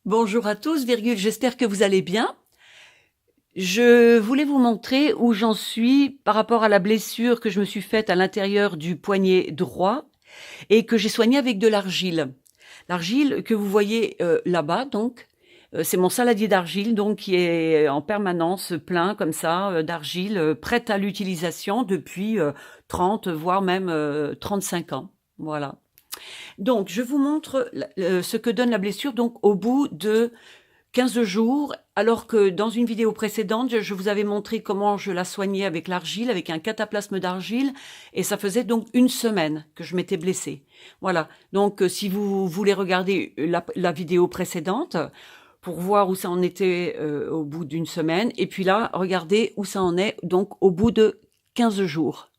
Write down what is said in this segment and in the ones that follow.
Bonjour à tous, j'espère que vous allez bien. Je voulais vous montrer où j'en suis par rapport à la blessure que je me suis faite à l'intérieur du poignet droit et que j'ai soignée avec de l'argile. L'argile que vous voyez là-bas, donc, c'est mon saladier d'argile donc qui est en permanence plein comme ça d'argile, prête à l'utilisation depuis 30 voire même 35 ans. Voilà. Donc, je vous montre ce que donne la blessure donc au bout de 15 jours, alors que dans une vidéo précédente, je vous avais montré comment je la soignais avec l'argile, avec un cataplasme d'argile, et ça faisait donc une semaine que je m'étais blessée. Voilà, donc si vous voulez regarder la vidéo précédente, pour voir où ça en était au bout d'une semaine, et puis là, regardez où ça en est donc au bout de 15 jours.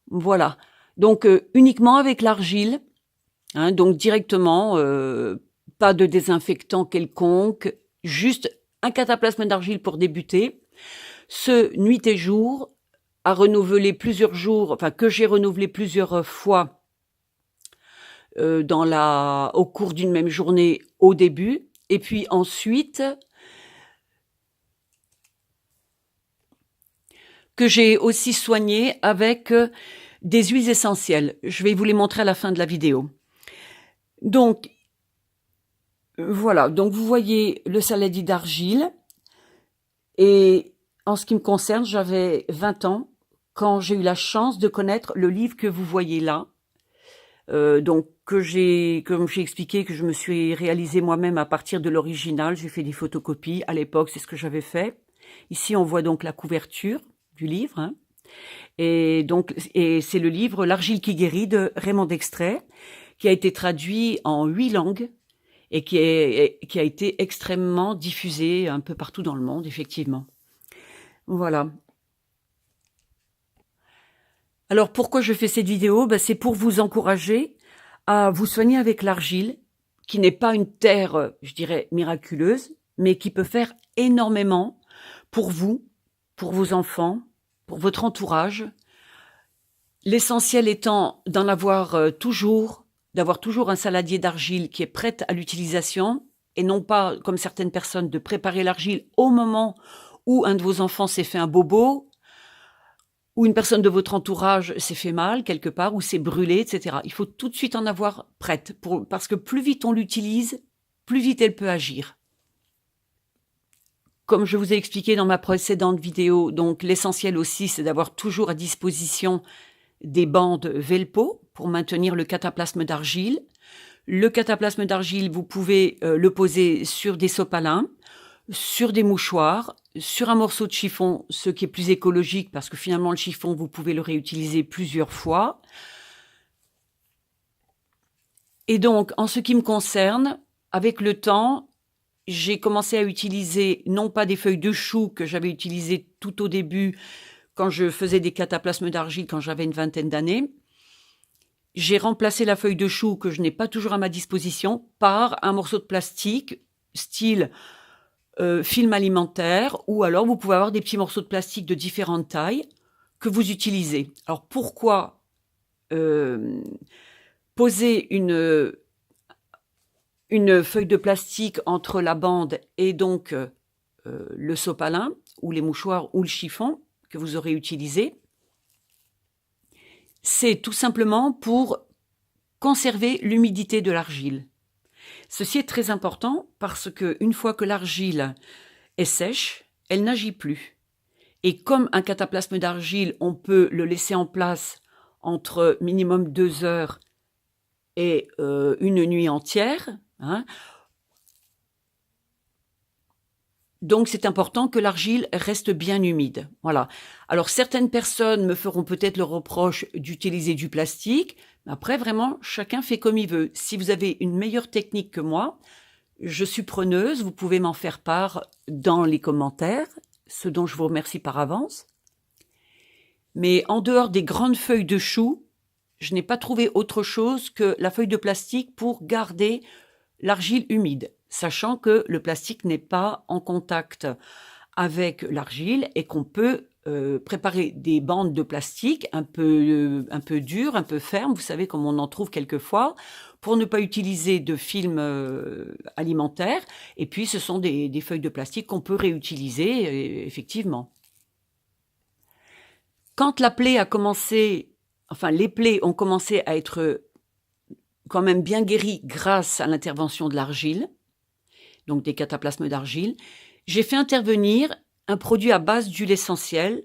Voilà, donc uniquement avec l'argile, hein, donc directement, pas de désinfectant quelconque, juste un cataplasme d'argile pour débuter. Ce nuit et jour, à renouveler plusieurs jours, enfin que j'ai renouvelé plusieurs fois au cours d'une même journée au début, et puis ensuite que j'ai aussi soigné avec des huiles essentielles. Je vais vous les montrer à la fin de la vidéo. Donc voilà, donc vous voyez le saladier d'argile. Et en ce qui me concerne, j'avais 20 ans quand j'ai eu la chance de connaître le livre que vous voyez là. Donc comme j'ai expliqué, que je me suis réalisé moi-même à partir de l'original. J'ai fait des photocopies. À l'époque, c'est ce que j'avais fait. Ici, on voit donc la couverture du livre, hein. Et c'est le livre L'argile qui guérit de Raymond Dextrait, qui a été traduit en 8 langues et qui a été extrêmement diffusé un peu partout dans le monde, effectivement. Voilà. Alors pourquoi je fais cette vidéo? C'est pour vous encourager à vous soigner avec l'argile, qui n'est pas une terre, je dirais, miraculeuse, mais qui peut faire énormément pour vous, pour vos enfants, pour votre entourage. L'essentiel étant d'en avoir d'avoir toujours un saladier d'argile qui est prêt à l'utilisation, et non pas, comme certaines personnes, de préparer l'argile au moment où un de vos enfants s'est fait un bobo, ou une personne de votre entourage s'est fait mal quelque part, ou s'est brûlée, etc. Il faut tout de suite en avoir prête, parce que plus vite on l'utilise, plus vite elle peut agir. Comme je vous ai expliqué dans ma précédente vidéo, donc l'essentiel aussi, c'est d'avoir toujours à disposition des bandes Velpo pour maintenir le cataplasme d'argile. Le cataplasme d'argile, vous pouvez le poser sur des sopalins, sur des mouchoirs, sur un morceau de chiffon, ce qui est plus écologique parce que finalement le chiffon, vous pouvez le réutiliser plusieurs fois. Et donc, en ce qui me concerne, avec le temps, j'ai commencé à utiliser non pas des feuilles de chou que j'avais utilisées tout au début quand je faisais des cataplasmes d'argile quand j'avais une vingtaine d'années. J'ai remplacé la feuille de chou que je n'ai pas toujours à ma disposition par un morceau de plastique style film alimentaire, ou alors vous pouvez avoir des petits morceaux de plastique de différentes tailles que vous utilisez. Alors pourquoi poser une feuille de plastique entre la bande et donc le sopalin ou les mouchoirs ou le chiffon que vous aurez utilisé? C'est tout simplement pour conserver l'humidité de l'argile. Ceci est très important parce que une fois que l'argile est sèche, elle n'agit plus. Et comme un cataplasme d'argile, on peut le laisser en place entre minimum 2 heures et une nuit entière, hein. Donc c'est important que l'argile reste bien humide. Voilà. Alors certaines personnes me feront peut-être le reproche d'utiliser du plastique. Après, vraiment, chacun fait comme il veut. Si vous avez une meilleure technique que moi, je suis preneuse. Vous pouvez m'en faire part dans les commentaires, ce dont je vous remercie par avance. Mais en dehors des grandes feuilles de chou, je n'ai pas trouvé autre chose que la feuille de plastique pour garder l'argile humide, sachant que le plastique n'est pas en contact avec l'argile et qu'on peut préparer des bandes de plastique un peu dures, un peu fermes, vous savez, comme on en trouve quelquefois, pour ne pas utiliser de film alimentaire. Et puis, ce sont des feuilles de plastique qu'on peut réutiliser, effectivement. Quand la plaie a commencé, enfin, les plaies ont commencé à être quand même bien guéries grâce à l'intervention de l'argile, donc des cataplasmes d'argile, j'ai fait intervenir un produit à base d'huile essentielle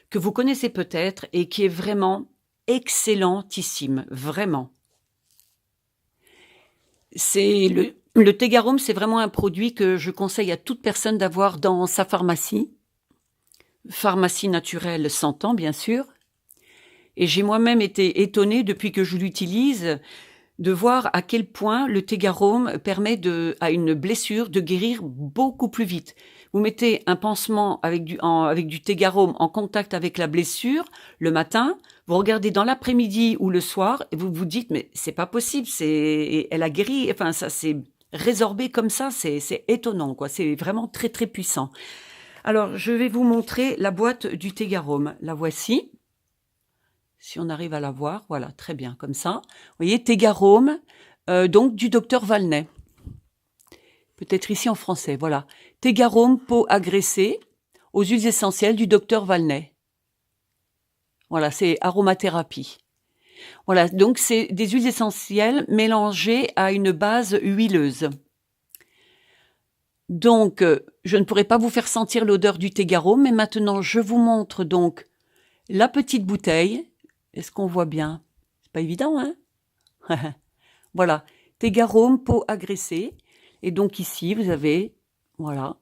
que vous connaissez peut-être et qui est vraiment excellentissime, vraiment. C'est le Tegarum, c'est vraiment un produit que je conseille à toute personne d'avoir dans sa pharmacie. Pharmacie naturelle 100 ans, bien sûr. Et j'ai moi-même été étonnée depuis que je l'utilise de voir à quel point le Tegarum permet à une blessure de guérir beaucoup plus vite. Vous mettez un pansement avec du Tegarum en contact avec la blessure le matin, vous regardez dans l'après-midi ou le soir et vous vous dites mais c'est pas possible, elle a guéri, enfin ça s'est résorbé comme ça, c'est étonnant quoi, c'est vraiment très très puissant. Alors je vais vous montrer la boîte du Tegarum, la voici. Si on arrive à la voir, voilà, très bien, comme ça. Vous voyez, Tegarum, donc du docteur Valnet. Peut-être ici en français, voilà. Tegarum, peau agressée, aux huiles essentielles du docteur Valnet. Voilà, c'est aromathérapie. Voilà, donc c'est des huiles essentielles mélangées à une base huileuse. Donc, je ne pourrais pas vous faire sentir l'odeur du Tegarum, mais maintenant, je vous montre donc la petite bouteille. Est-ce qu'on voit bien? C'est pas évident, hein? Voilà, Tegarum, peau agressée. Et donc ici, vous avez, voilà,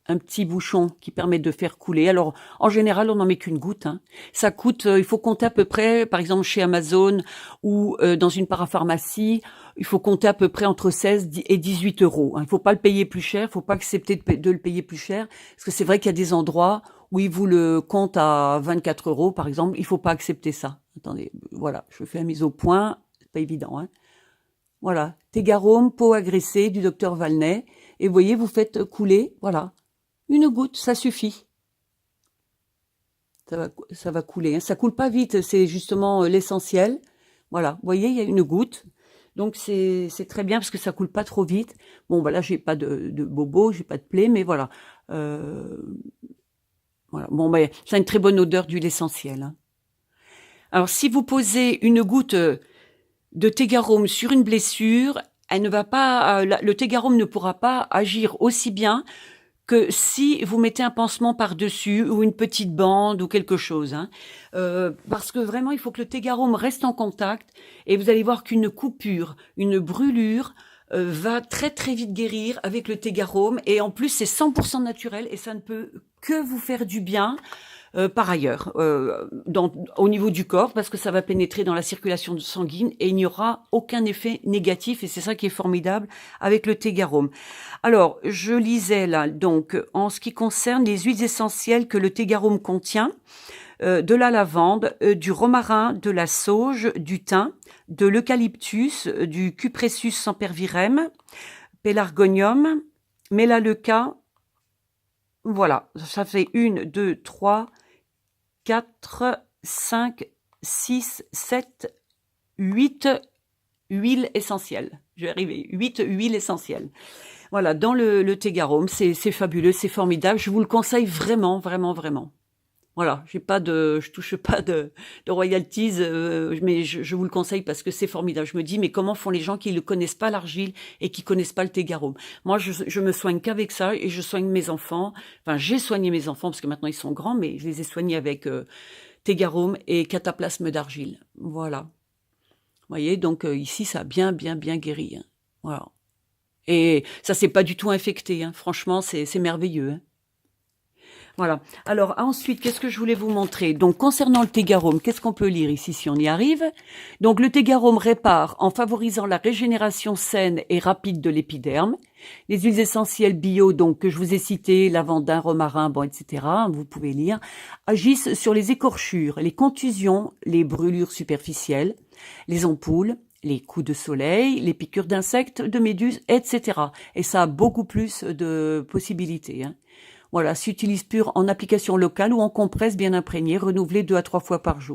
un petit bouchon qui permet de faire couler. Alors, en général, on n'en met qu'une goutte. Hein. Ça coûte, il faut compter à peu près, par exemple chez Amazon ou dans une parapharmacie, il faut compter à peu près entre 16 et 18 euros. Il ne faut pas le payer plus cher, il ne faut pas accepter de le payer plus cher, parce que c'est vrai qu'il y a des endroits où ils vous le comptent à 24 euros, par exemple. Il ne faut pas accepter ça. Attendez, voilà, je fais la mise au point, c'est pas évident. Hein. Voilà, Tegarum, peau agressée du docteur Valnet. Et vous voyez, vous faites couler, voilà. Une goutte, ça suffit. Ça va couler. Hein. Ça coule pas vite, c'est justement l'essentiel. Voilà, vous voyez, il y a une goutte. Donc c'est très bien parce que ça coule pas trop vite. Bon, bah là, j'ai pas de bobo, j'ai pas de plaie, mais voilà. Voilà. Bon, bah, ça a une très bonne odeur d'huile essentielle. Hein. Alors, si vous posez une goutte de Tegarum sur une blessure, elle ne va pas, le Tegarum ne pourra pas agir aussi bien que si vous mettez un pansement par-dessus ou une petite bande ou quelque chose. Hein. Parce que vraiment, il faut que le Tegarum reste en contact et vous allez voir qu'une coupure, une brûlure va très très vite guérir avec le Tegarum et en plus c'est 100% naturel et ça ne peut que vous faire du bien. Par ailleurs, au niveau du corps, parce que ça va pénétrer dans la circulation sanguine et il n'y aura aucun effet négatif et c'est ça qui est formidable avec le Tegarum. Alors, je lisais là, donc, en ce qui concerne les huiles essentielles que le Tegarum contient, de la lavande, du romarin, de la sauge, du thym, de l'eucalyptus, du cupressus sempervirem, pélargonium, mélaleuca. Voilà, ça fait 1, 2, 3, 4, 5, 6, 7, 8 huiles essentielles. Je vais arriver, 8 huiles essentielles. Voilà, dans le Tegarum, c'est fabuleux, c'est formidable. Je vous le conseille vraiment, vraiment, vraiment. Voilà, je touche pas de royalties, mais je vous le conseille parce que c'est formidable. Je me dis, mais comment font les gens qui ne connaissent pas l'argile et qui connaissent pas le Tegarum? Moi, je me soigne qu'avec ça et je soigne mes enfants. Enfin, j'ai soigné mes enfants parce que maintenant ils sont grands, mais je les ai soignés avec Tegarum et cataplasme d'argile. Voilà. Vous voyez, donc ici, ça a bien, bien, bien guéri. Hein. Voilà. Et ça s'est pas du tout infecté. Hein. Franchement, c'est merveilleux. Hein. Voilà. Alors ensuite, qu'est-ce que je voulais vous montrer? Donc concernant le Tegarum, qu'est-ce qu'on peut lire ici si on y arrive? Donc le Tegarum répare en favorisant la régénération saine et rapide de l'épiderme. Les huiles essentielles bio, donc que je vous ai citées, lavandin, romarin, bon, etc. Vous pouvez lire, agissent sur les écorchures, les contusions, les brûlures superficielles, les ampoules, les coups de soleil, les piqûres d'insectes, de méduses, etc. Et ça a beaucoup plus de possibilités. Hein. Voilà, s'utilise pur en application locale ou en compresse bien imprégnée, renouvelée 2 à 3 fois par jour.